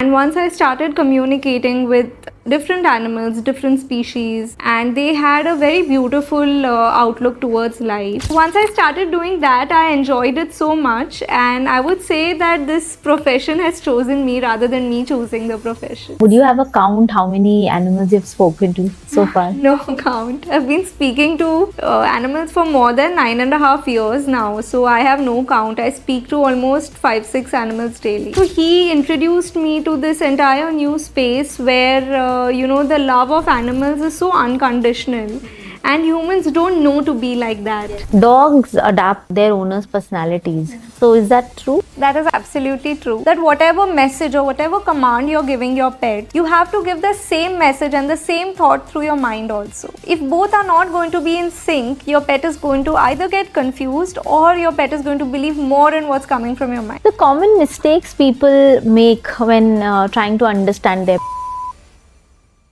And once I started communicating with different animals, different species, and they had a very beautiful outlook towards life. Once I started doing that, I enjoyed it so much, and I would say that this profession has chosen me rather than me choosing the profession. Would you have a count how many animals you've spoken to so far? No count. I've been speaking to animals for more than 9.5 years now, so I have no count. I speak to almost 5-6 animals daily. So he introduced me to this entire new space where the love of animals is so unconditional, and humans don't know to be like that. Dogs adapt their owners' personalities. So is that true? That is absolutely true. That whatever message or whatever command you're giving your pet, you have to give the same message and the same thought through your mind also. If both are not going to be in sync, your pet is going to either get confused or your pet is going to believe more in what's coming from your mind. The common mistakes people make when trying to understand their.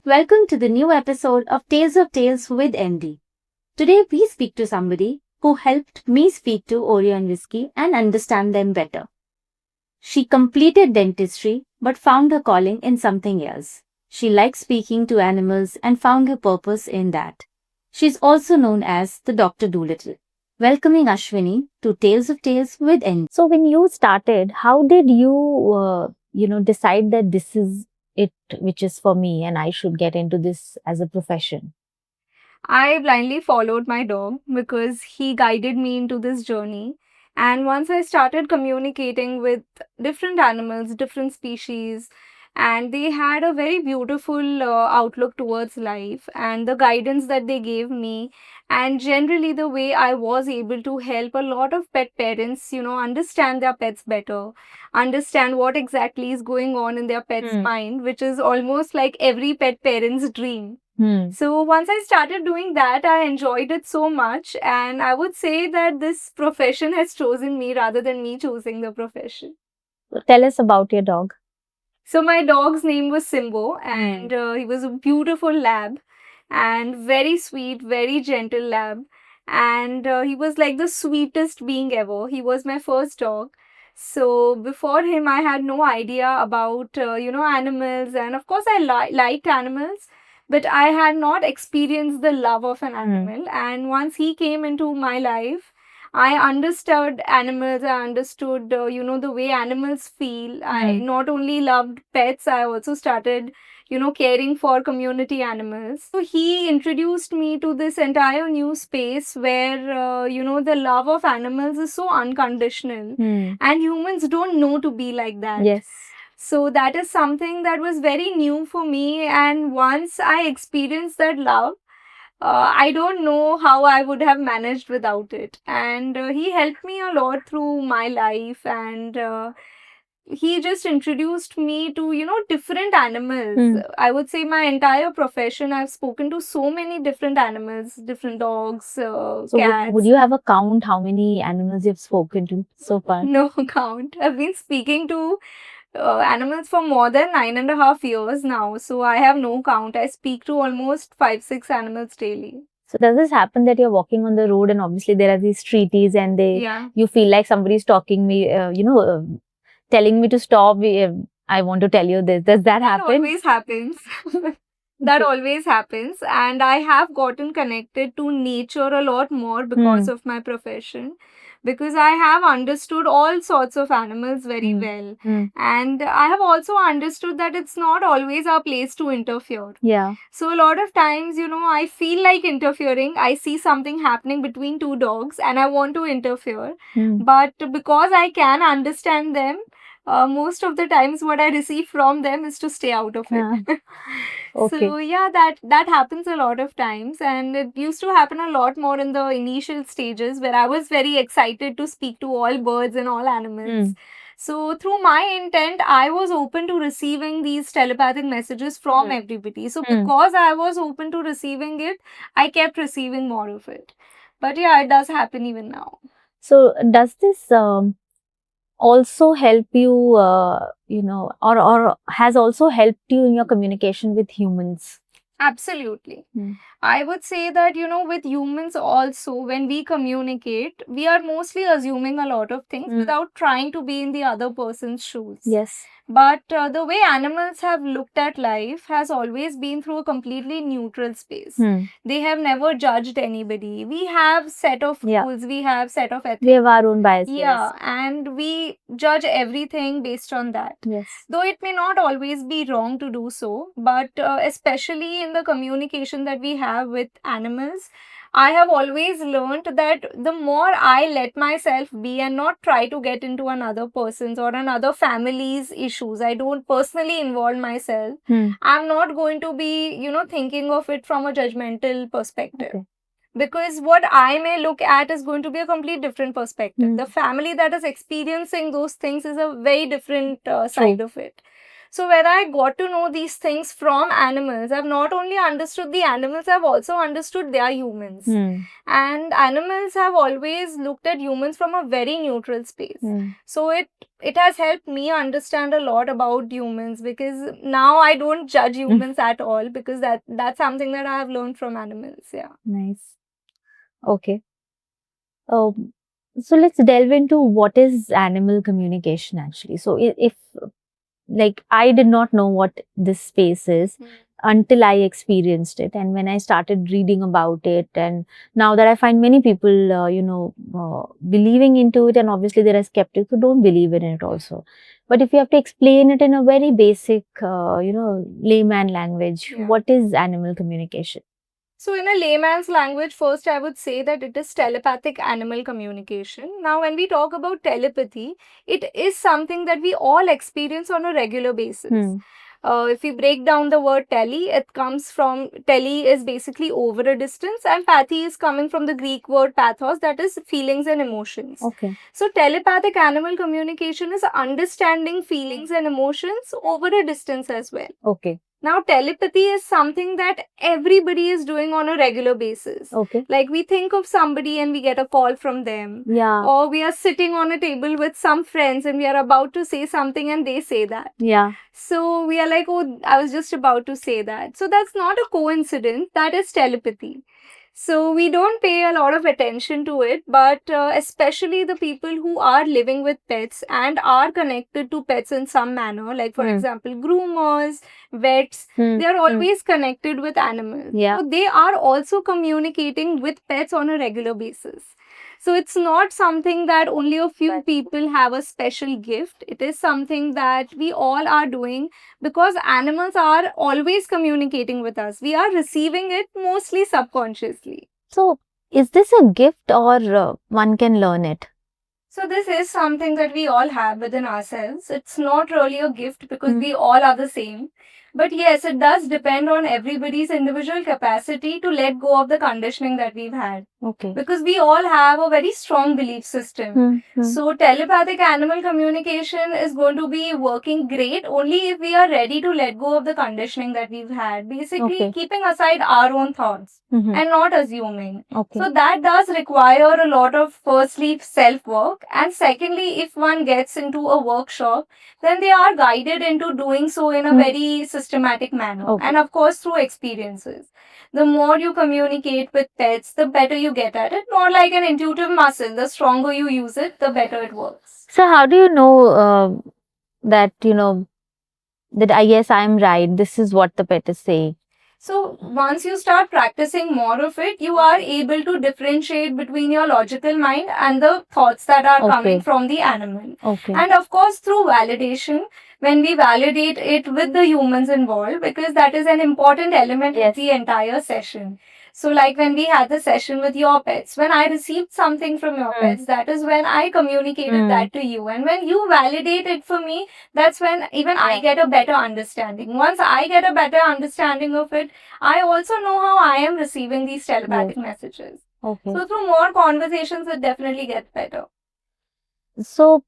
Welcome to the new episode of Tales of Tales with MD. Today we speak to somebody who helped me speak to Oreo and Whiskey and understand them better. She completed dentistry but found her calling in something else. She likes speaking to animals and found her purpose in that. She's also known as the Dr. Doolittle. Welcoming Ashwini to Tales of Tales with MD. So when you started, how did you, decide that this is it which is for me and I should get into this as a profession? I blindly followed my dog because he guided me into this journey. And once I started communicating with different animals, different species, and they had a very beautiful outlook towards life, and the guidance that they gave me, and generally the way I was able to help a lot of pet parents, understand their pets better, understand what exactly is going on in their pet's mind, which is almost like every pet parent's dream. So once I started doing that, I enjoyed it so much, and I would say that this profession has chosen me rather than me choosing the profession. Tell us about your dog. So my dog's name was Simbo, and he was a beautiful lab, and very sweet, very gentle lab, and he was like the sweetest being ever. He was my first dog. So before him, I had no idea about animals, and of course I liked animals, but I had not experienced the love of an animal. And once he came into my life, I understood animals. I understood, the way animals feel. I not only loved pets, I also started, caring for community animals. So he introduced me to this entire new space where, the love of animals is so unconditional, and humans don't know to be like that. Yes. So that is something that was very new for me. And once I experienced that love, I don't know how I would have managed without it. And he helped me a lot through my life, and he just introduced me to, different animals. I would say my entire profession, I've spoken to so many different animals, different dogs, So cats. would you have a count how many animals you've spoken to so far? No count. I've been speaking to animals for more than 9.5 years now, so I have no count. I speak to almost 5-6 animals daily. So does this happen that you're walking on the road and obviously there are these treaties and you feel like somebody's talking me, telling me to stop. I want to tell you this. Does that happen? That always happens. That always happens, and I have gotten connected to nature a lot more because of my profession, because I have understood all sorts of animals very well, and I have also understood that it's not always our place to interfere. Yeah. So a lot of times, I feel like interfering. I see something happening between two dogs and I want to interfere, but because I can understand them, most of the times what I receive from them is to stay out of it. Okay. So yeah, that happens a lot of times, and it used to happen a lot more in the initial stages where I was very excited to speak to all birds and all animals. So through my intent, I was open to receiving these telepathic messages from everybody. So because I was open to receiving it, I kept receiving more of it. But yeah, it does happen even now. So does this also help you, or has also helped you in your communication with humans? Absolutely. I would say that, with humans also, when we communicate, we are mostly assuming a lot of things without trying to be in the other person's shoes. Yes. But the way animals have looked at life has always been through a completely neutral space. They have never judged anybody. We have set of rules, we have set of ethics. We have our own biases. Yeah, and we judge everything based on that. Yes. Though it may not always be wrong to do so, but especially in the communication that we have with animals, I have always learned that the more I let myself be and not try to get into another person's or another family's issues, I don't personally involve myself. I'm not going to be, thinking of it from a judgmental perspective. Okay. Because what I may look at is going to be a complete different perspective. The family that is experiencing those things is a very different side of it. So when I got to know these things from animals, I've not only understood the animals, I've also understood they are humans. And animals have always looked at humans from a very neutral space. So it has helped me understand a lot about humans, because now I don't judge humans at all, because that's something that I have learned from animals. Yeah. Nice. Okay. So let's delve into what is animal communication actually. So if like I did not know what this space is until I experienced it, and when I started reading about it, and now that I find many people believing into it, and obviously there are skeptics who don't believe in it also. But if you have to explain it in a very basic layman language, what is animal communication? So in a layman's language, first I would say that it is telepathic animal communication. Now when we talk about telepathy, it is something that we all experience on a regular basis. If we break down the word tele, it comes from, tele is basically over a distance, and pathy is coming from the Greek word pathos, that is feelings and emotions. Okay. So telepathic animal communication is understanding feelings and emotions over a distance as well. Okay. Now, telepathy is something that everybody is doing on a regular basis. Okay. Like we think of somebody and we get a call from them. Yeah. Or we are sitting on a table with some friends and we are about to say something and they say that. Yeah. So we are like, oh, I was just about to say that. So that's not a coincidence. That is telepathy. So we don't pay a lot of attention to it, but especially the people who are living with pets and are connected to pets in some manner, like for example, groomers, vets, they are always connected with animals. Yeah. So they are also communicating with pets on a regular basis. So it's not something that only a few people have a special gift. It is something that we all are doing, because animals are always communicating with us. We are receiving it mostly subconsciously. So is this a gift, or one can learn it? So this is something that we all have within ourselves. It's not really a gift, because we all are the same. But yes, it does depend on everybody's individual capacity to let go of the conditioning that we've had. Okay. Because we all have a very strong belief system. So telepathic animal communication is going to be working great only if we are ready to let go of the conditioning that we've had. Basically, keeping aside our own thoughts and not assuming. Okay. So that does require a lot of, firstly, self-work, and secondly, if one gets into a workshop, then they are guided into doing so in a very systematic manner, and of course through experiences. The more you communicate with pets, the better you get at it. More like an intuitive muscle. The stronger you use it, the better it works. So how do you know that yes, I'm right, this is what the pet is saying? So once you start practicing more of it, you are able to differentiate between your logical mind and the thoughts that are coming from the animal. Okay. And of course, through validation, when we validate it with the humans involved, because that is an important element of the entire session. So like when we had the session with your pets, when I received something from your pets, that is when I communicated that to you. And when you validate it for me, that's when even I get a better understanding. Once I get a better understanding of it, I also know how I am receiving these telepathic messages. Okay. So through more conversations, it definitely gets better. So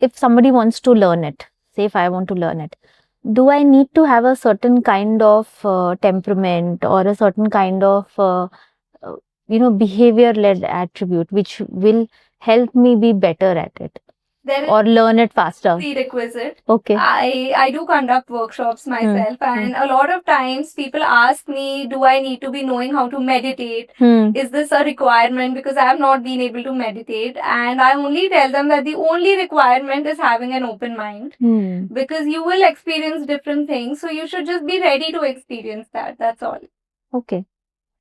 if somebody wants to learn it, say if I want to learn it, do I need to have a certain kind of temperament or a certain kind of behavior-led attribute which will help me be better at it? There is or learn it faster? prerequisite. Okay. I do conduct workshops myself, and a lot of times people ask me, do I need to be knowing how to meditate? Is this a requirement? Because I have not been able to meditate, and I only tell them that the only requirement is having an open mind, because you will experience different things, so you should just be ready to experience that. That's all. Okay.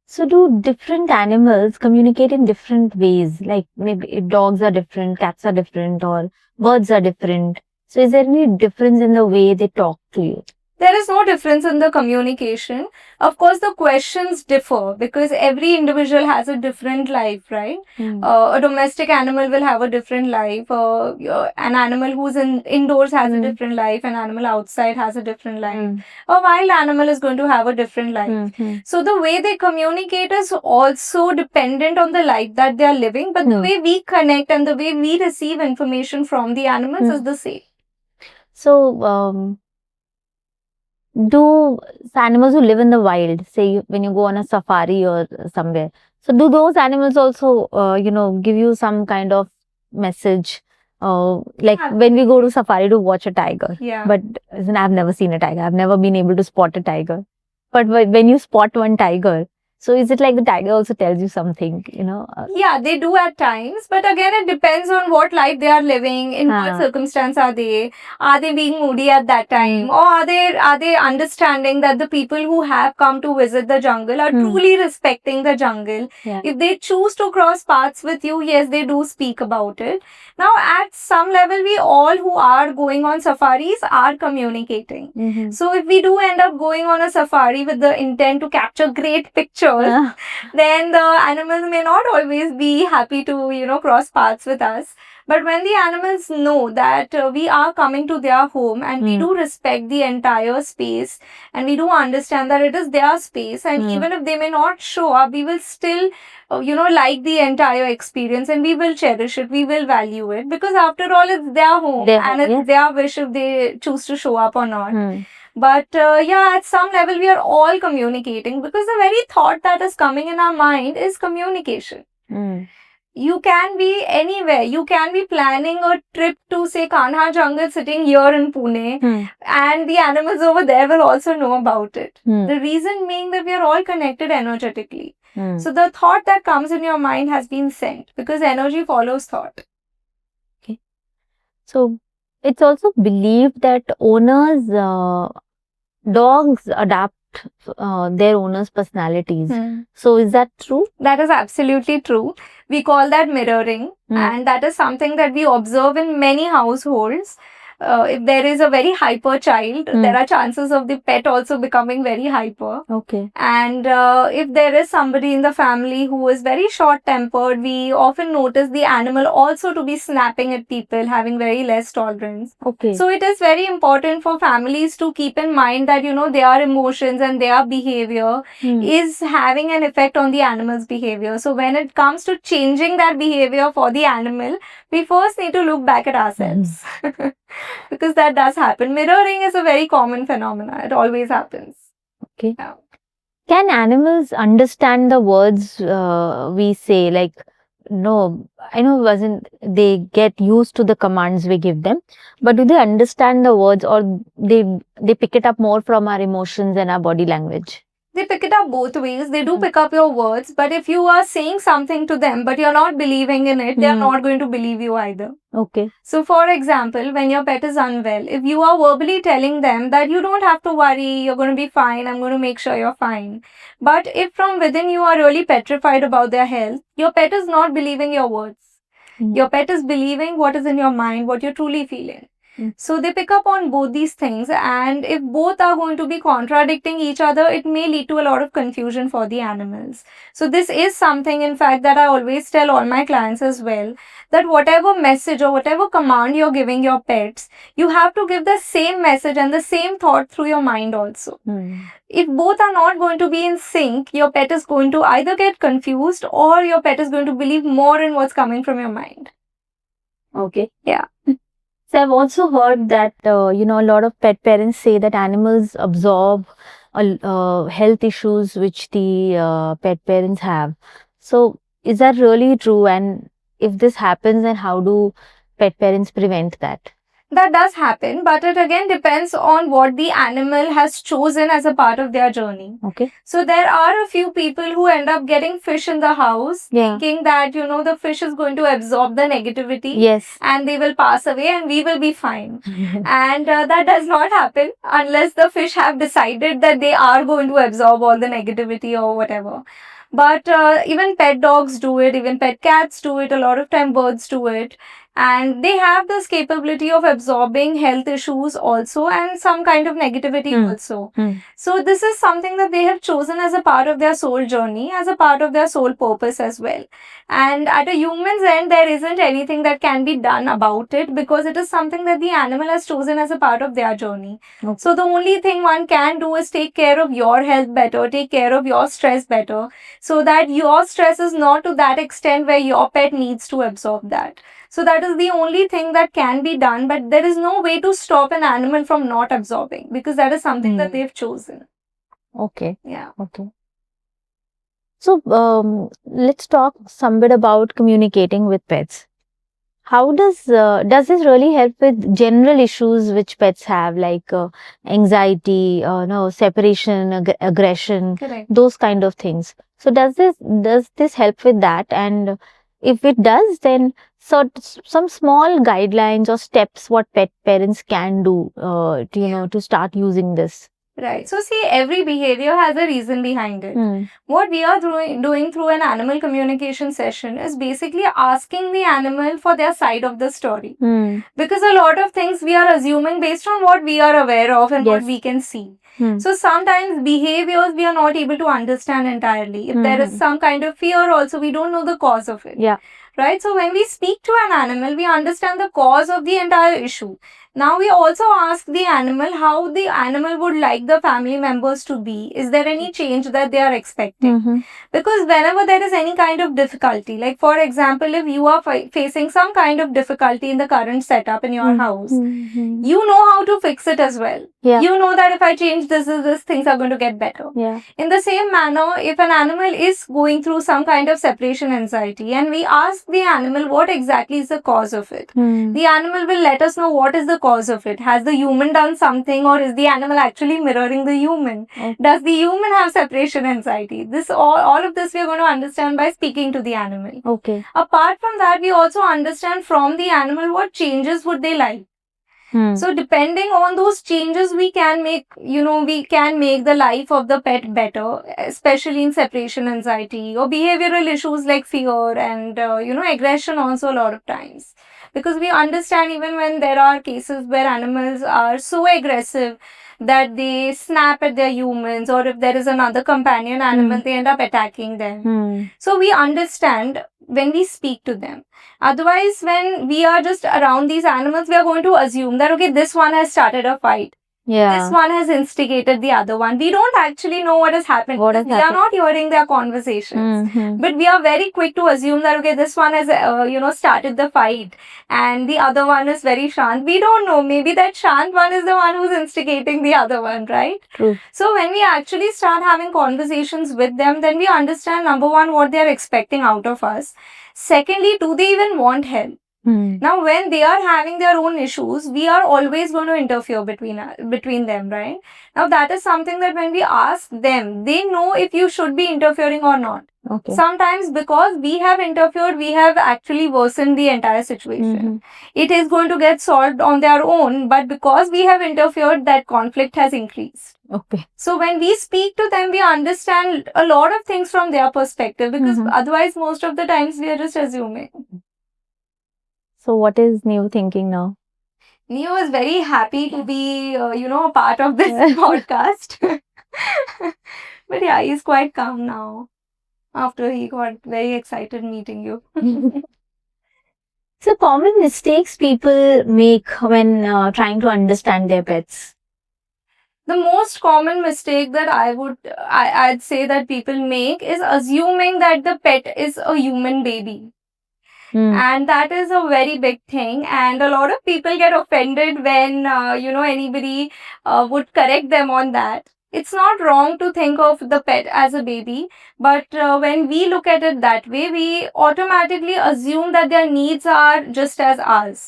So do different animals communicate in different ways? Like maybe if dogs are different, cats are different, or birds are different. So is there any difference in the way they talk to you? There is no difference in the communication. Of course, the questions differ because every individual has a different life, right? A domestic animal will have a different life. An animal who's indoors has a different life. An animal outside has a different life. A wild animal is going to have a different life. So the way they communicate is also dependent on the life that they are living. But the way we connect and the way we receive information from the animals is the same. So, do animals who live in the wild, say when you go on a safari or somewhere, so do those animals also, give you some kind of message? Like when we go to safari to watch a tiger, but I've never seen a tiger. I've never been able to spot a tiger. But when you spot one tiger, so is it like the tiger also tells you something, Yeah, they do at times, but again, it depends on what life they are living, in what circumstance are they being moody at that time, or are they understanding that the people who have come to visit the jungle are truly respecting the jungle? If they choose to cross paths with you, yes, they do speak about it. Now, at some level, we all who are going on safaris are communicating. So, if we do end up going on a safari with the intent to capture great pictures, then the animals may not always be happy to, cross paths with us. But when the animals know that we are coming to their home and we do respect the entire space and we do understand that it is their space, and even if they may not show up, we will still, like the entire experience, and we will cherish it, we will value it, because after all, it's their home and it's their wish if they choose to show up or not. But at some level, we are all communicating, because the very thought that is coming in our mind is communication. You can be anywhere. You can be planning a trip to, say, Kanha Jungle sitting here in Pune, and the animals over there will also know about it. The reason being that we are all connected energetically. So the thought that comes in your mind has been sent, because energy follows thought. Okay. So it's also believed that owners, dogs adapt their owners' personalities. So is that true? That is absolutely true. We call that mirroring, and that is something that we observe in many households. If there is a very hyper child, there are chances of the pet also becoming very hyper. Okay. And if there is somebody in the family who is very short-tempered, we often notice the animal also to be snapping at people, having very less tolerance. Okay. So it is very important for families to keep in mind that, their emotions and their behavior is having an effect on the animal's behavior. So when it comes to changing that behavior for the animal, we first need to look back at ourselves. Because that does happen. Mirroring is a very common phenomenon. It always happens. Okay. Yeah. Can animals understand the words we say? Like, no, I know they get used to the commands we give them, but do they understand the words, or they pick it up more from our emotions and our body language? They pick it up both ways. They do pick up your words, but if you are saying something to them, but you're not believing in it, they are not going to believe you either. Okay. So, for example, when your pet is unwell, if you are verbally telling them that you don't have to worry, you're going to be fine, I'm going to make sure you're fine. But if from within you are really petrified about their health, your pet is not believing your words. Your pet is believing what is in your mind, what you're truly feeling. So they pick up on both these things, and if both are going to be contradicting each other, it may lead to a lot of confusion for the animals. So this is something, in fact, that I always tell all my clients as well, that whatever message or whatever command you're giving your pets, you have to give the same message and the same thought through your mind also. If both are not going to be in sync, your pet is going to either get confused or your pet is going to believe more in what's coming from your mind. Okay. Yeah. So I've also heard that, a lot of pet parents say that animals absorb health issues which the pet parents have. So is that really true? And if this happens, then how do pet parents prevent that? That does happen, but it again depends on what the animal has chosen as a part of their journey. Okay. So there are a few people who end up getting fish in the house, Yeah. thinking that, the fish is going to absorb the negativity Yes. and they will pass away and we will be fine. And that does not happen unless the fish have decided that they are going to absorb all the negativity or whatever. But even pet dogs do it, even pet cats do it, a lot of time birds do it. And they have this capability of absorbing health issues also and some kind of negativity also. So this is something that they have chosen as a part of their soul journey, as a part of their soul purpose as well. And at a human's end, there isn't anything that can be done about it because it is something that the animal has chosen as a part of their journey. Okay. So the only thing one can do is take care of your health better, take care of your stress better, so that your stress is not to that extent where your pet needs to absorb that. So that is the only thing that can be done, but there is no way to stop an animal from not absorbing because that is something that they've chosen. Okay. Yeah. Okay. So let's talk some bit about communicating with pets. How does this really help with general issues which pets have, like anxiety, separation, aggression, Correct. those kind of things? So does this help with that? And if it does, then some small guidelines or steps what pet parents can do to start using this. Right. So see, every behavior has a reason behind it. What we are doing through an animal communication session is basically asking the animal for their side of the story. Because a lot of things we are assuming based on what we are aware of and what we can see. So sometimes behaviors we are not able to understand entirely. If there is some kind of fear also, we don't know the cause of it. Yeah. Right? So when we speak to an animal, we understand the cause of the entire issue. Now we also ask the animal how the animal would like the family members to be. Is there any change that they are expecting? Because whenever there is any kind of difficulty, like for example, if you are facing some kind of difficulty in the current setup in your house, you know how to fix it as well. Yeah. You know that if I change this, things are going to get better. Yeah. In the same manner, if an animal is going through some kind of separation anxiety and we ask the animal what exactly is the cause of it, the animal will let us know what is the cause of it. Has the human done something or is the animal actually mirroring the human? Okay. Does the human have separation anxiety? This all of this we are going to understand by speaking to the animal. Okay. Apart from that, we also understand from the animal what changes would they like. So depending on those changes, we can make the life of the pet better, especially in separation anxiety or behavioral issues like fear and, aggression also a lot of times. Because we understand even when there are cases where animals are so aggressive that they snap at their humans, or if there is another companion animal, they end up attacking them. So we understand when we speak to them. Otherwise, when we are just around these animals, we are going to assume that, okay, this one has started a fight. Yeah. This one has instigated the other one. We don't actually know what has happened. We are not hearing their conversations. But we are very quick to assume that, okay, this one has, started the fight and the other one is very shant. We don't know. Maybe that shant one is the one who's instigating the other one, right? True. So when we actually start having conversations with them, then we understand, number one, what they are expecting out of us. Secondly, do they even want help? Now, when they are having their own issues, we are always going to interfere between them, right? Now, that is something that when we ask them, they know if you should be interfering or not. Okay. Sometimes because we have interfered, we have actually worsened the entire situation. It is going to get solved on their own, but because we have interfered, that conflict has increased. Okay. So when we speak to them, we understand a lot of things from their perspective, because otherwise most of the times we are just assuming. So what is Neo thinking now? Neo is very happy to be, a part of this podcast. But yeah, he's quite calm now after he got very excited meeting you. So common mistakes people make when trying to understand their pets. The most common mistake that I'd say that people make is assuming that the pet is a human baby. And that is a very big thing, and a lot of people get offended when anybody would correct them on that. it's not wrong to think of the pet as a baby, but when we look at it that way, we automatically assume that their needs are just as ours.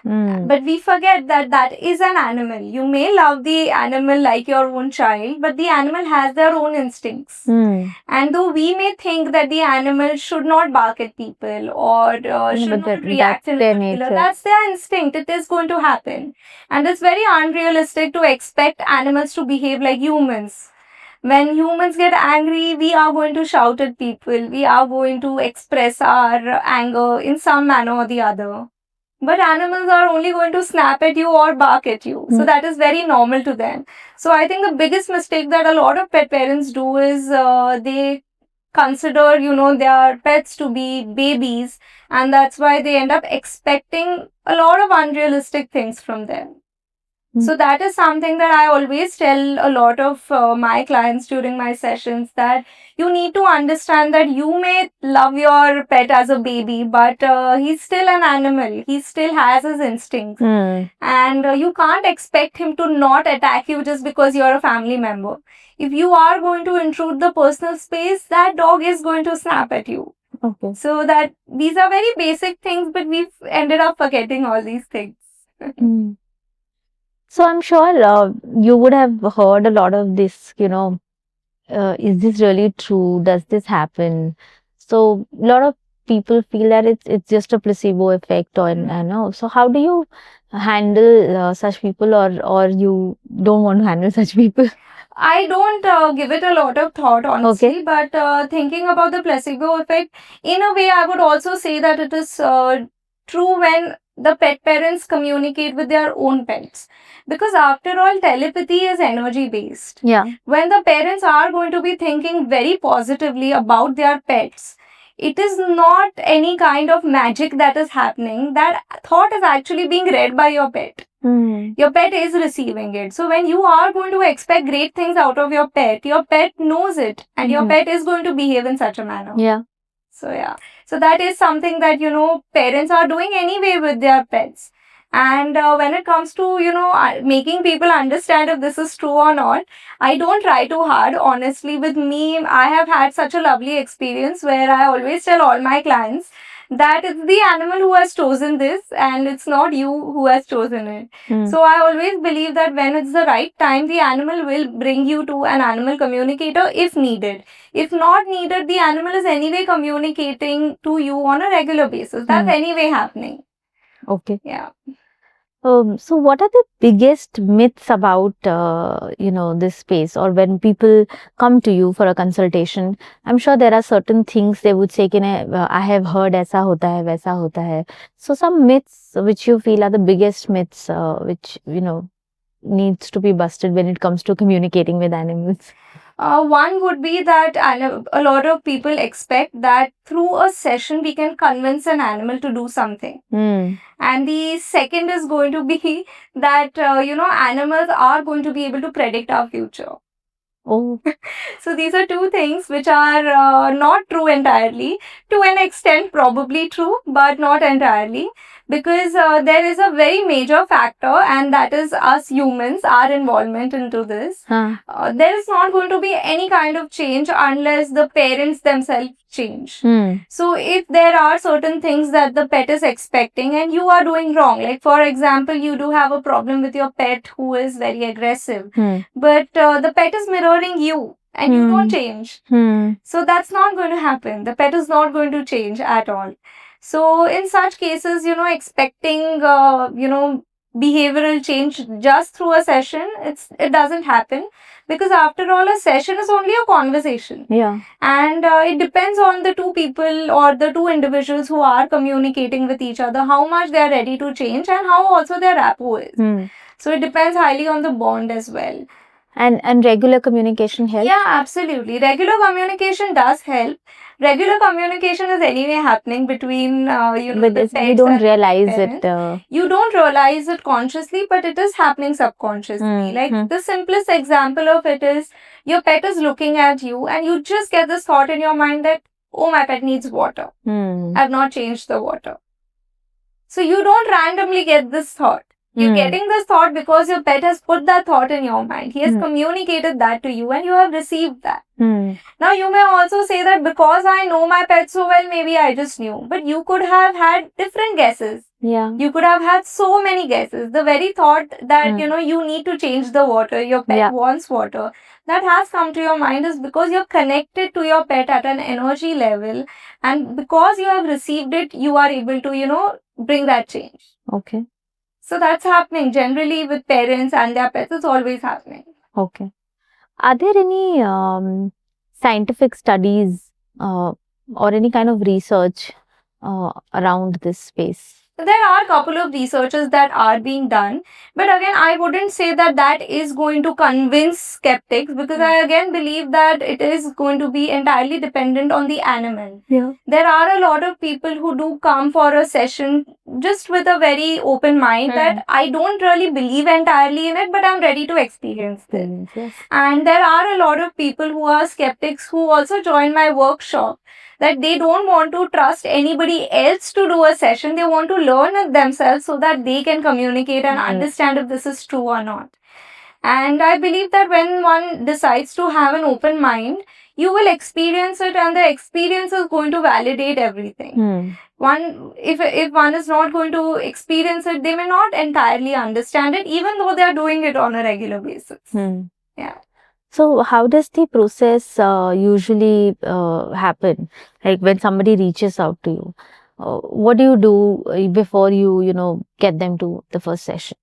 But we forget that that is an animal. You may love the animal like your own child, but the animal has their own instincts. And though we may think that the animal should not bark at people or should not react in a particular, that's their instinct. It is going to happen. And it's very unrealistic to expect animals to behave like humans. When humans get angry, we are going to shout at people. We are going to express our anger in some manner or the other. But animals are only going to snap at you or bark at you. So that is very normal to them. So I think the biggest mistake that a lot of pet parents do is they consider, their pets to be babies. And that's why they end up expecting a lot of unrealistic things from them. So that is something that I always tell a lot of my clients during my sessions, that you need to understand that you may love your pet as a baby, but he's still an animal. He still has his instincts. And you can't expect him to not attack you just because you're a family member. If you are going to intrude the personal space, that dog is going to snap at you. Okay. So that these are very basic things, but we've ended up forgetting all these things. So I'm sure you would have heard a lot of this, is this really true? Does this happen? So a lot of people feel that it's just a placebo effect, or I know. So how do you handle such people, or you don't want to handle such people? I don't give it a lot of thought, honestly, but thinking about the placebo effect, in a way, I would also say that it is true when the pet parents communicate with their own pets. Because after all, telepathy is energy based. Yeah. When the parents are going to be thinking very positively about their pets, it is not any kind of magic that is happening. That thought is actually being read by your pet. Your pet is receiving it. So when you are going to expect great things out of your pet knows it, and your pet is going to behave in such a manner. Yeah. So that is something that, parents are doing anyway with their pets. And when it comes to, making people understand if this is true or not, I don't try too hard. Honestly, with me, I have had such a lovely experience where I always tell all my clients that it's the animal who has chosen this and it's not you who has chosen it. So I always believe that when it's the right time, the animal will bring you to an animal communicator if needed. If not needed, the animal is anyway communicating to you on a regular basis. That's anyway happening. Okay. Yeah. So what are the biggest myths about, this space, or when people come to you for a consultation? I'm sure there are certain things they would say, I have heard aisa hota hai, vaisa hota hai. So some myths which you feel are the biggest myths, which, needs to be busted when it comes to communicating with animals. One would be that a lot of people expect that through a session we can convince an animal to do something. And the second is going to be that, animals are going to be able to predict our future. Oh. So these are two things which are not true entirely. To an extent, probably true, but not entirely. Because there is a very major factor, and that is us humans, our involvement into this. There is not going to be any kind of change unless the parents themselves change. So if there are certain things that the pet is expecting and you are doing wrong, like for example, you do have a problem with your pet who is very aggressive, but the pet is mirroring you and you don't change. So that's not going to happen. The pet is not going to change at all. So in such cases, expecting, behavioral change just through a session, it doesn't happen, because after all, a session is only a conversation. Yeah. And it depends on the two people or the two individuals who are communicating with each other, how much they are ready to change and how also their rapport is. So it depends highly on the bond as well. And regular communication helps? Yeah, absolutely. Regular communication does help. Regular communication is anyway happening between, but the pets. You don't realize parents. it. You don't realize it consciously, but it is happening subconsciously. The simplest example of it is your pet is looking at you and you just get this thought in your mind that, oh, my pet needs water. I've not changed the water. So you don't randomly get this thought. You're getting this thought because your pet has put that thought in your mind. He has Hmm. communicated that to you and you have received that. Hmm. Now, you may also say that because I know my pet so well, maybe I just knew. But you could have had different guesses. Yeah. You could have had so many guesses. The very thought that, Mm. you need to change the water, your pet Yeah. wants water, that has come to your mind is because you're connected to your pet at an energy level. And because you have received it, you are able to, bring that change. Okay. So that's happening generally with parents and their pets. It's always happening. Okay. Are there any scientific studies or any kind of research around this space? There are a couple of researches that are being done, but again, I wouldn't say that that is going to convince skeptics because I again believe that it is going to be entirely dependent on the animal. Yeah. There are a lot of people who do come for a session just with a very open mind that I don't really believe entirely in it, but I'm ready to experience this. Yes. And there are a lot of people who are skeptics who also join my workshop that they don't want to trust anybody else to do a session. They want to learn it themselves so that they can communicate and understand if this is true or not. And I believe that when one decides to have an open mind, you will experience it and the experience is going to validate everything. If one is not going to experience it, they may not entirely understand it even though they are doing it on a regular basis. Yeah. So how does the process usually happen? Like when somebody reaches out to you, what do you do before you get them to the first session?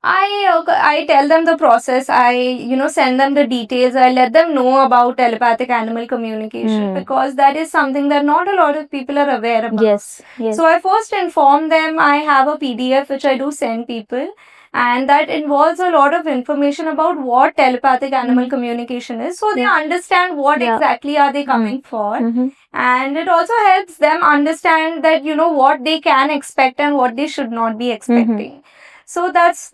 I tell them the process. I send them the details. I let them know about telepathic animal communication because that is something that not a lot of people are aware about. Yes. So I first inform them. I have a PDF which I do send people, and that involves a lot of information about what telepathic animal communication is, so they understand what exactly are they coming for, and it also helps them understand that what they can expect and what they should not be expecting. So that's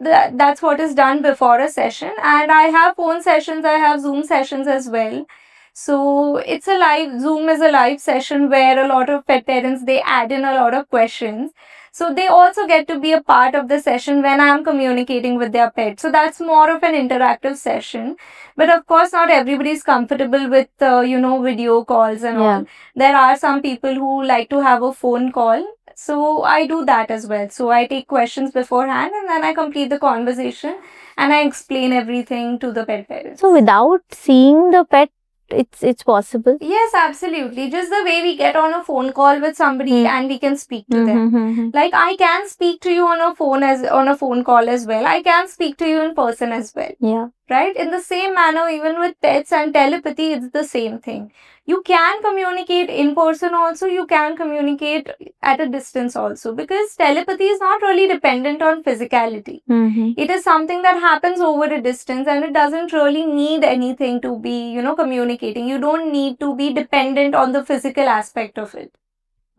what is done before a session, and I have phone sessions, I have Zoom sessions as well. So it's a live Zoom is a live session where a lot of pet parents, they add in a lot of questions. So they also get to be a part of the session when I'm communicating with their pet. So that's more of an interactive session. But of course, not everybody is comfortable with video calls and all. There are some people who like to have a phone call. So I do that as well. So I take questions beforehand and then I complete the conversation and I explain everything to the pet parents. So without seeing the pet, it's possible? Yes, absolutely. Just the way we get on a phone call with somebody and we can speak to them. Like I can speak to you on a phone call as well. I can speak to you in person as well. Yeah. Right? In the same manner, even with pets and telepathy, it's the same thing. You can communicate in person also, you can communicate at a distance also, because telepathy is not really dependent on physicality. It is something that happens over a distance and it doesn't really need anything to be, communicating. You don't need to be dependent on the physical aspect of it.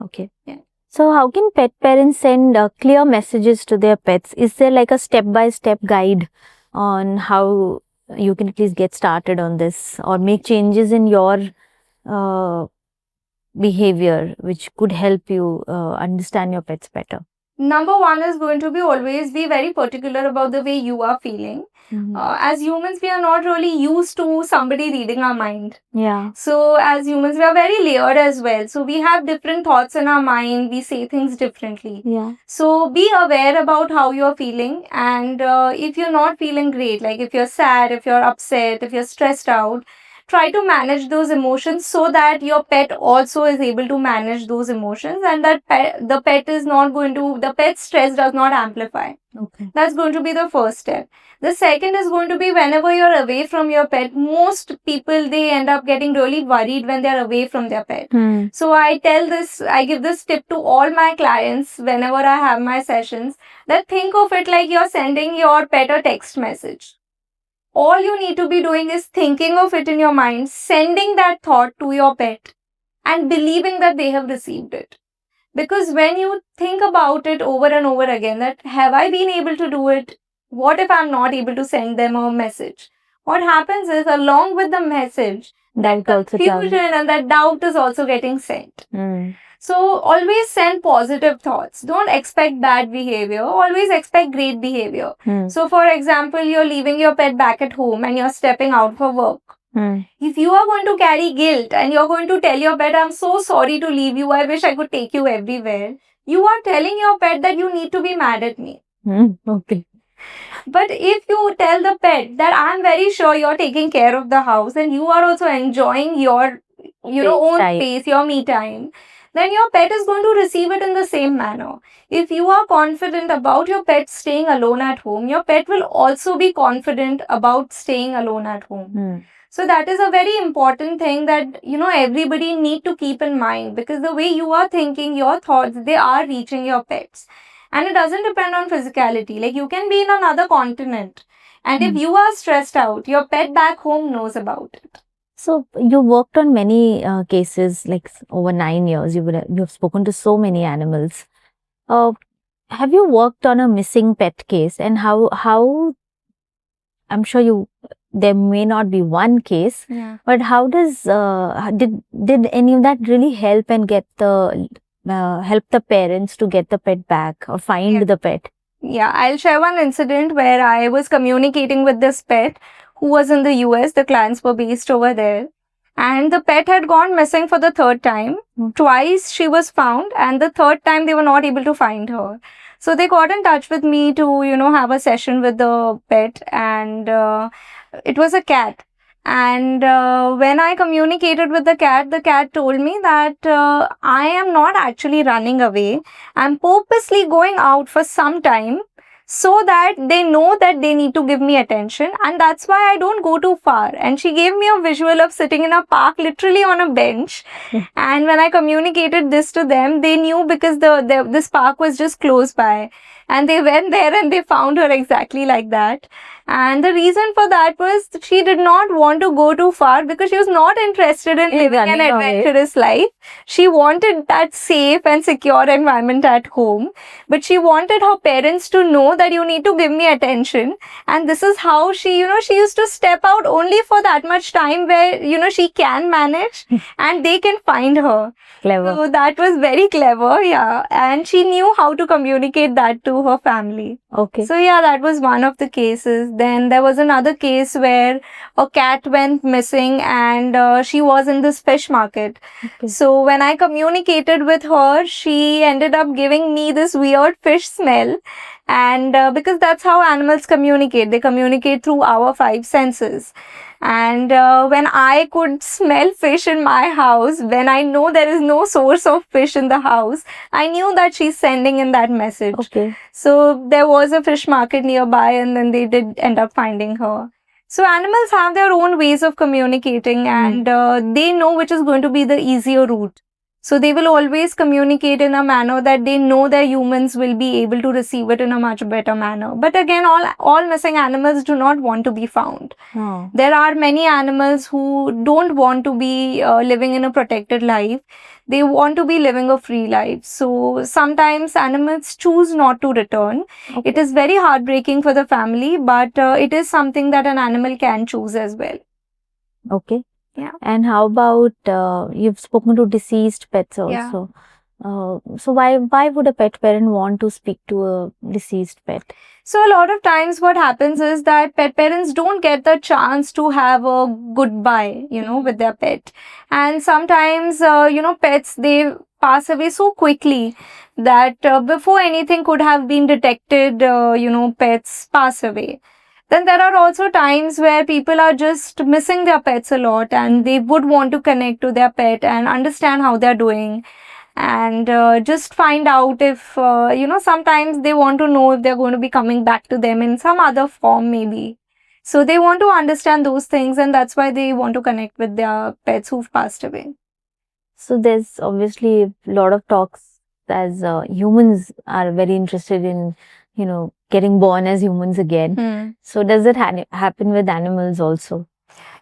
Okay. Yeah. So how can pet parents send clear messages to their pets? Is there like a step-by-step guide on how you can at least get started on this or make changes in your behavior which could help you understand your pets better? Number one is going to be always be very particular about the way you are feeling. As humans, we are not really used to somebody reading our mind. Yeah. So as humans, we are very layered as well. So we have different thoughts in our mind. We say things differently. Yeah. So be aware about how you're feeling. And if you're not feeling great, like if you're sad, if you're upset, if you're stressed out, try to manage those emotions so that your pet also is able to manage those emotions and that the pet's stress does not amplify. Okay. That's going to be the first step. The second is going to be whenever you're away from your pet, most people, they end up getting really worried when they're away from their pet. So I give this tip to all my clients whenever I have my sessions, that think of it like you're sending your pet a text message. All you need to be doing is thinking of it in your mind, sending that thought to your pet and believing that they have received it. Because when you think about it over and over again, that have I been able to do it? What if I'm not able to send them a message? What happens is, along with the message, that confusion and that doubt is also getting sent. So always send positive thoughts. Don't expect bad behavior. Always expect great behavior. So for example, you're leaving your pet back at home and you're stepping out for work. If you are going to carry guilt and you're going to tell your pet, I'm so sorry to leave you, I wish I could take you everywhere, you are telling your pet that you need to be mad at me. Okay. But if you tell the pet that I'm very sure you're taking care of the house and you are also enjoying your own space, your me time, then your pet is going to receive it in the same manner. If you are confident about your pet staying alone at home, your pet will also be confident about staying alone at home. So that is a very important thing that, everybody need to keep in mind, because the way you are thinking, your thoughts, they are reaching your pets. And it doesn't depend on physicality. Like, you can be in another continent, and if you are stressed out, your pet back home knows about it. So you worked on many cases, like over 9 years. You've spoken to so many animals. Have you worked on a missing pet case, and how? I'm sure there may not be one case, but how does did any of that really help and get help the parents to get the pet back or find the pet? Yeah, I'll share one incident where I was communicating with this pet who was in the US. The clients were based over there. And the pet had gone missing for the third time. Twice she was found, and the third time they were not able to find her. So they got in touch with me to, have a session with the pet, and it was a cat. And when I communicated with the cat told me that I am not actually running away. I'm purposely going out for some time so that they know that they need to give me attention, and that's why I don't go too far. And she gave me a visual of sitting in a park, literally on a bench. And when I communicated this to them, they knew, because this park was just close by. And they went there and they found her exactly like that. And the reason for that was she did not want to go too far, because she was not interested in living an adventurous life. She wanted that safe and secure environment at home. But she wanted her parents to know that you need to give me attention. And this is how she used to step out only for that much time where, she can manage and they can find her. Clever. So that was very clever, yeah. And she knew how to communicate that to her family. Okay. So yeah, that was one of the cases. Then there was another case where a cat went missing and she was in this fish market. Okay. So when I communicated with her, she ended up giving me this weird fish smell. And because that's how animals communicate. They communicate through our 5 senses. And when I could smell fish in my house, when I know there is no source of fish in the house, I knew that she's sending in that message. Okay. So there was a fish market nearby, and then they did end up finding her. So animals have their own ways of communicating, and they know which is going to be the easier route. So they will always communicate in a manner that they know their humans will be able to receive it in a much better manner. But again, all missing animals do not want to be found. Oh. There are many animals who don't want to be living in a protected life. They want to be living a free life. So sometimes animals choose not to return. Okay. It is very heartbreaking for the family, but it is something that an animal can choose as well. Okay. Yeah. And how about you've spoken to deceased pets also? Yeah. So why would a pet parent want to speak to a deceased pet? So a lot of times what happens is that pet parents don't get the chance to have a goodbye, with their pet. And sometimes, pets, they pass away so quickly that before anything could have been detected, pets pass away. Then there are also times where people are just missing their pets a lot, and they would want to connect to their pet and understand how they're doing. And just find out if, sometimes they want to know if they're going to be coming back to them in some other form maybe. So they want to understand those things, and that's why they want to connect with their pets who've passed away. So there's obviously a lot of talks as humans are very interested in, getting born as humans again. So does it happen with animals also?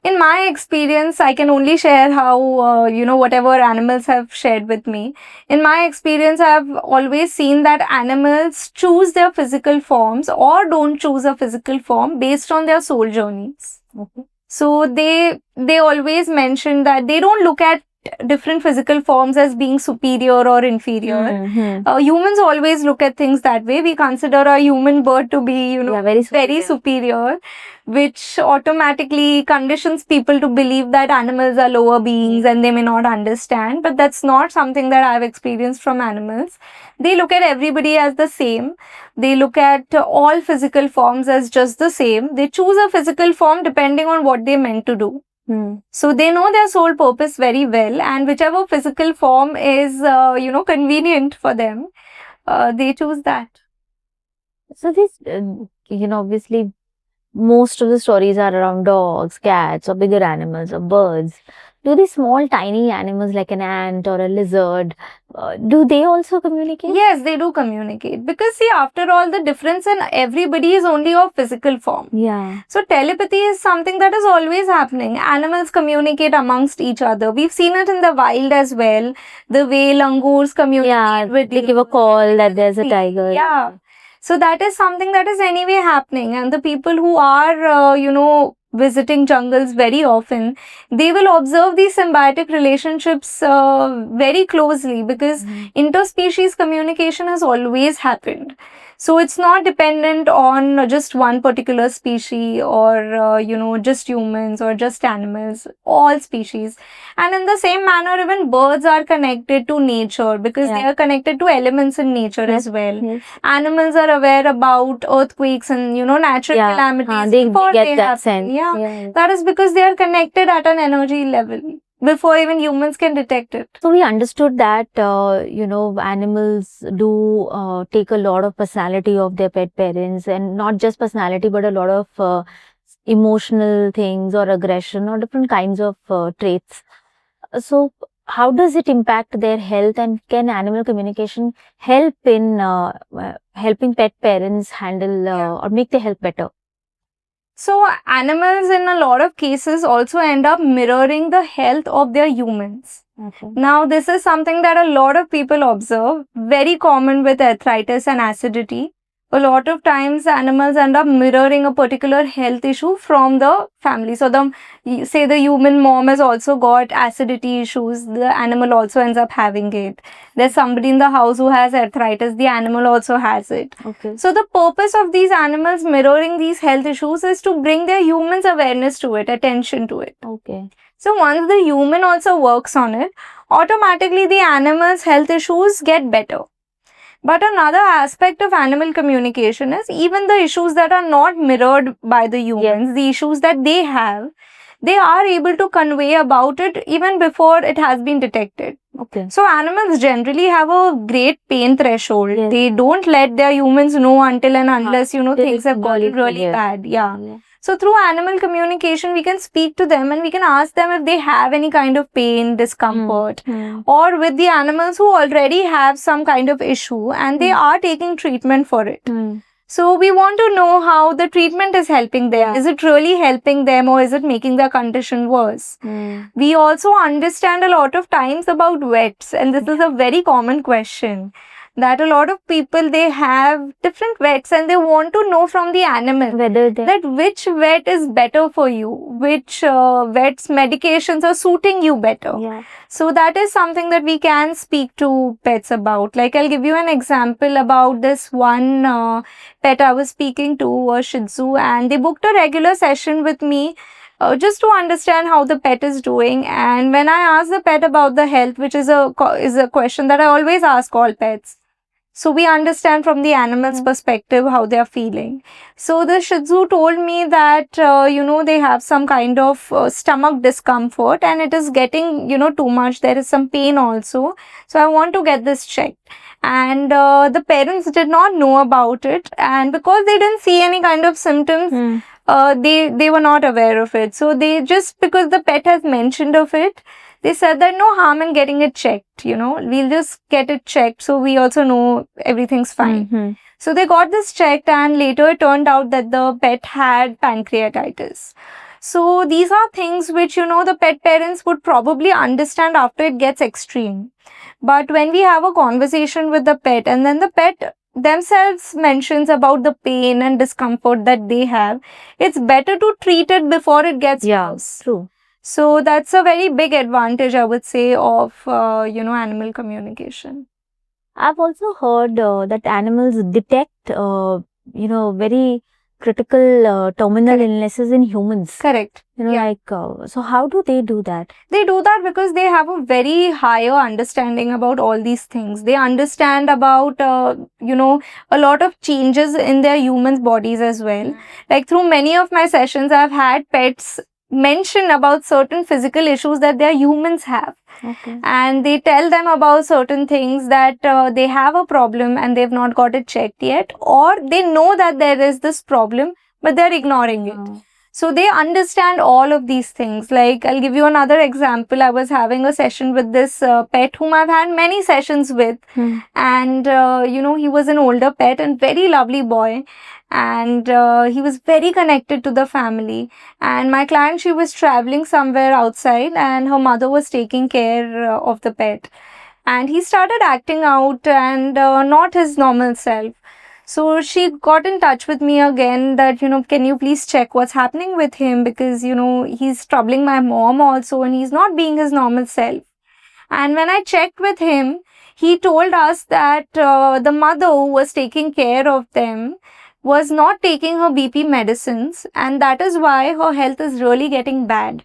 In my experience, I can only share how, whatever animals have shared with me. In my experience, I've always seen that animals choose their physical forms or don't choose a physical form based on their soul journeys. Okay. So they always mention that they don't look at different physical forms as being superior or inferior. Mhm. Humans always look at things that way. We consider a human bird to be, Yeah, very superior, which automatically conditions people to believe that animals are lower beings and they may not understand. But that's not something that I've experienced from animals. They look at everybody as the same. They look at all physical forms as just the same. They choose a physical form depending on what they meant to do. So they know their sole purpose very well, and whichever physical form is, convenient for them, they choose that. So this, obviously most of the stories are around dogs, cats, or bigger animals, or birds. Do these small, tiny animals like an ant or a lizard, do they also communicate? Yes, they do communicate, because see, after all, the difference in everybody is only of physical form. Yeah. So telepathy is something that is always happening. Animals communicate amongst each other. We've seen it in the wild as well. The way langurs communicate Yeah, with they give a call that there's a tiger. Yeah. So that is something that is anyway happening, and the people who are, visiting jungles very often, they will observe these symbiotic relationships very closely, because interspecies communication has always happened. So it's not dependent on just one particular species or, just humans or just animals, all species. And in the same manner, even birds are connected to nature, because they Yeah. are connected to elements in nature as well. Yes. Animals are aware about earthquakes and, natural Yeah. calamities They before get they that happen. sense. Yeah. That is because they are connected at an energy level before even humans can detect it. So we understood that, animals do take a lot of personality of their pet parents, and not just personality, but a lot of emotional things or aggression or different kinds of traits. So how does it impact their health, and can animal communication help in helping pet parents handle or make their health better? So animals in a lot of cases also end up mirroring the health of their humans. Okay. Now, this is something that a lot of people observe, very common with arthritis and acidity. A lot of times animals end up mirroring a particular health issue from the family. So say the human mom has also got acidity issues, the animal also ends up having it. There's somebody in the house who has arthritis, the animal also has it. Okay. So the purpose of these animals mirroring these health issues is to bring their humans awareness to it, attention to it. Okay. So once the human also works on it, automatically the animal's health issues get better. But another aspect of animal communication is even the issues that are not mirrored by the humans, the issues that they have, they are able to convey about it even before it has been detected. Okay. So animals generally have a great pain threshold. Yes. They don't let their humans know until and unless, things have gotten really severe. bad. Yeah. So through animal communication, we can speak to them and we can ask them if they have any kind of pain, discomfort, or with the animals who already have some kind of issue and they are taking treatment for it. So we want to know how the treatment is helping them. Is it really helping them, or is it making their condition worse? We also understand a lot of times about vets, and this is a very common question, that a lot of people, they have different vets and they want to know from the animal Whether that which vet is better for you, which vet's medications are suiting you better. So that is something that we can speak to pets about. Like, I'll give you an example about this one pet I was speaking to, a Shih Tzu, and they booked a regular session with me just to understand how the pet is doing. And when I asked the pet about the health, which is a question that I always ask all pets, so we understand from the animal's perspective how they are feeling. So the Shih Tzu told me that, they have some kind of stomach discomfort and it is getting, too much. There is some pain also. So I want to get this checked. And the parents did not know about it. And because they didn't see any kind of symptoms, they were not aware of it. So they just, because the pet has mentioned of it, they said that no harm in getting it checked, we'll just get it checked so we also know everything's fine. So they got this checked, and later it turned out that the pet had pancreatitis. So these are things which, the pet parents would probably understand after it gets extreme. But when we have a conversation with the pet and then the pet themselves mentions about the pain and discomfort that they have, it's better to treat it before it gets worse. True. So that's a very big advantage, I would say, of animal communication. I've also heard that animals detect, very critical terminal Correct. illnesses in humans. Correct. Yeah. So how do they do that? They do that because they have a very higher understanding about all these things. They understand about a lot of changes in their humans' bodies as well. Like through many of my sessions, I've had pets mention about certain physical issues that their humans have. Okay. And they tell them about certain things that they have a problem and they've not got it checked yet, or they know that there is this problem but they're ignoring it. So they understand all of these things. Like, I'll give you another example. I was having a session with this pet whom I've had many sessions with. And, he was an older pet and very lovely boy. And he was very connected to the family. And my client, she was traveling somewhere outside and her mother was taking care of the pet. And he started acting out and not his normal self. So she got in touch with me again that, can you please check what's happening with him, because, he's troubling my mom also and he's not being his normal self. And when I checked with him, he told us that the mother who was taking care of them was not taking her BP medicines, and that is why her health is really getting bad.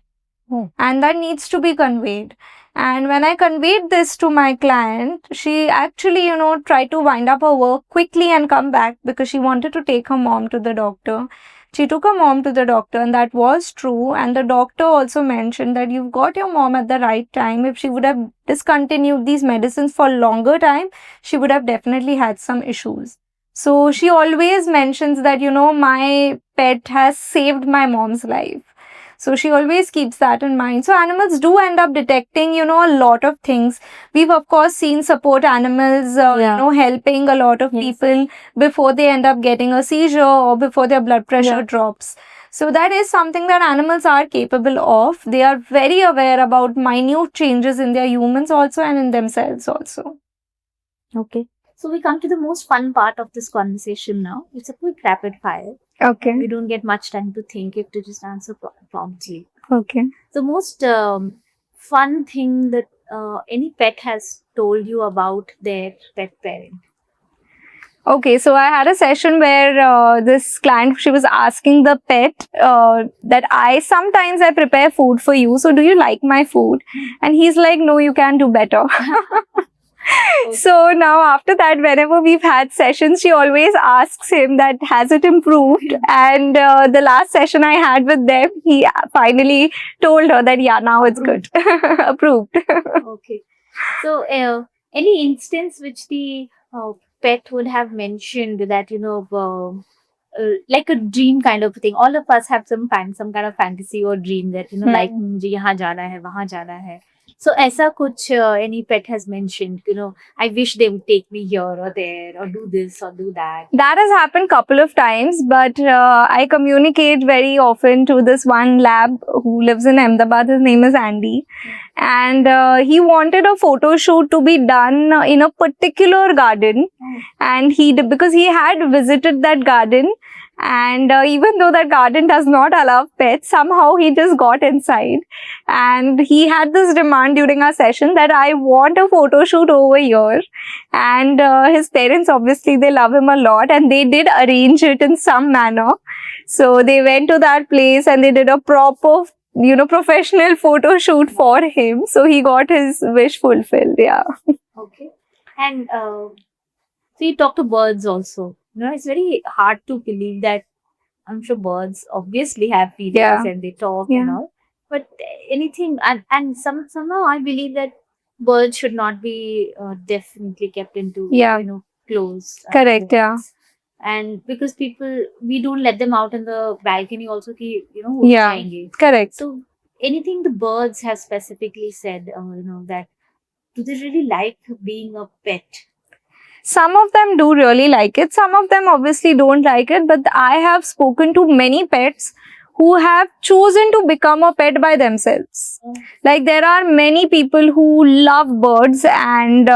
And that needs to be conveyed. And when I conveyed this to my client, she actually, tried to wind up her work quickly and come back because she wanted to take her mom to the doctor. She took her mom to the doctor and that was true. And the doctor also mentioned that you've got your mom at the right time. If she would have discontinued these medicines for longer time, she would have definitely had some issues. So she always mentions that, my pet has saved my mom's life. So she always keeps that in mind. So animals do end up detecting, a lot of things. We've of course seen support animals, helping a lot of people before they end up getting a seizure or before their blood pressure drops. So that is something that animals are capable of. They are very aware about minute changes in their humans also and in themselves also. Okay. So we come to the most fun part of this conversation now. It's a quick rapid fire. Okay. We don't get much time to think. You have to just answer promptly. Okay. The most fun thing that any pet has told you about their pet parent. Okay, so I had a session where this client, she was asking the pet that sometimes I prepare food for you. So do you like my food? And he's like, no, you can do better. So now after that, whenever we've had sessions, she always asks him that has it improved? And the last session I had with them, he finally told her that yeah, now it's good. Approved. Okay. So any instance which the pet would have mentioned that, like a dream kind of thing. All of us have some kind of fantasy or dream that, like, मुझे यहाँ जाना है, वहाँ जाना है. So ऐसा कुछ any pet has mentioned, I wish they would take me here or there or do this or do that. That has happened couple of times, but I communicate very often to this one lab who lives in Ahmedabad. His name is Andy. And he wanted a photo shoot to be done in a particular garden. And because he had visited that garden, and even though that garden does not allow pets, somehow he just got inside. And he had this demand during our session that I want a photo shoot over here. And his parents, obviously, they love him a lot and they did arrange it in some manner. So they went to that place and they did a proper, professional photo shoot for him. So he got his wish fulfilled. Yeah. Okay. And so you talk to birds also. It's very hard to believe that I'm sure birds obviously have feelings and they talk and all. But anything, and somehow I believe that birds should not be definitely kept into, close. Correct, yeah. And because we don't let them out in the balcony also, correct. So anything the birds have specifically said, that do they really like being a pet? Some of them do really like it. Some of them obviously don't like it. But I have spoken to many pets who have chosen to become a pet by themselves. Like there are many people who love birds, and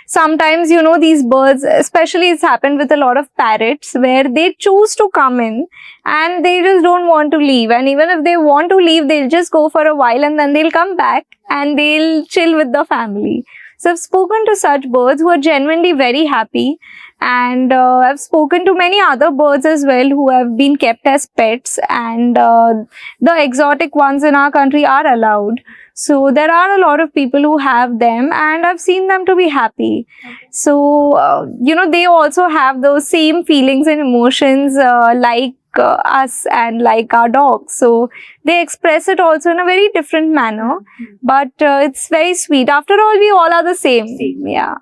sometimes, you know, these birds, especially it's happened with a lot of parrots, where they choose to come in and they just don't want to leave. And even if they want to leave, they'll just go for a while and then they'll come back and they'll chill with the family. So I've spoken to such birds who are genuinely very happy, and I've spoken to many other birds as well who have been kept as pets, and the exotic ones in our country are allowed. So there are a lot of people who have them, and I've seen them to be happy. So, you know, they also have those same feelings and emotions like us and like our dogs. So they express it also in a very different manner, but it's very sweet. After all, we all are the same. Yeah.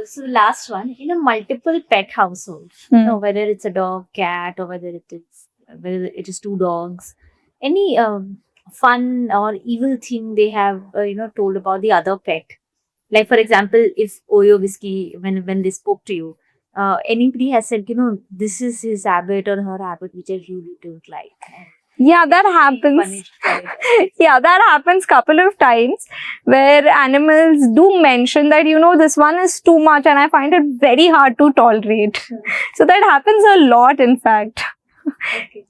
So the last one, in a multiple pet household, whether it's a dog, cat, or whether it is two dogs, any fun or evil thing they have told about the other pet. Like for example, if Oreo Whiskey, when they spoke to you, anybody has said, this is his habit or her habit which I really don't like. Yeah, that happens. Yeah, that happens couple of times where animals do mention that, you know, this one is too much and I find it very hard to tolerate. So that happens a lot, in fact.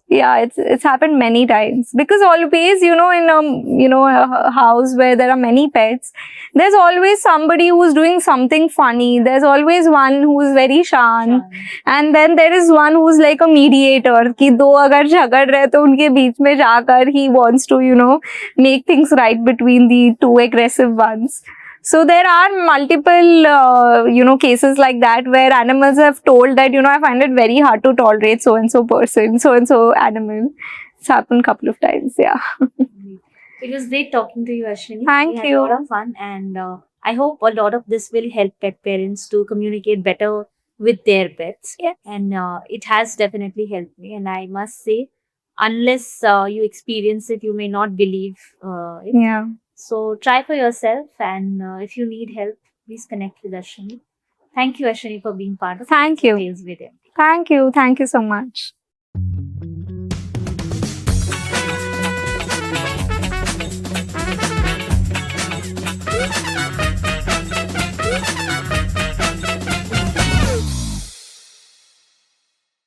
Yeah, it's happened many times, because always, you know, in a house where there are many pets, there's always somebody who's doing something funny. There's always one who's very shant, and then there is one who's like a mediator, कि दो अगर झगड़ रहे तो उनके बीच में जाकर he wants to, you know, make things right between the two aggressive ones. So there are multiple, cases like that where animals have told that, you know, I find it very hard to tolerate so-and-so person, so-and-so animal. It's happened a couple of times, yeah. It was great talking to you, Ashwini. Thank We had you. a lot of fun, and I hope a lot of this will help pet parents to communicate better with their pets. Yes. And it has definitely helped me. And I must say, unless you experience it, you may not believe it. Yeah. So try for yourself, and if you need help, please connect with Ashwini. Thank you, Ashwini, for being part of Thank you. Tales with Him. Thank you so much.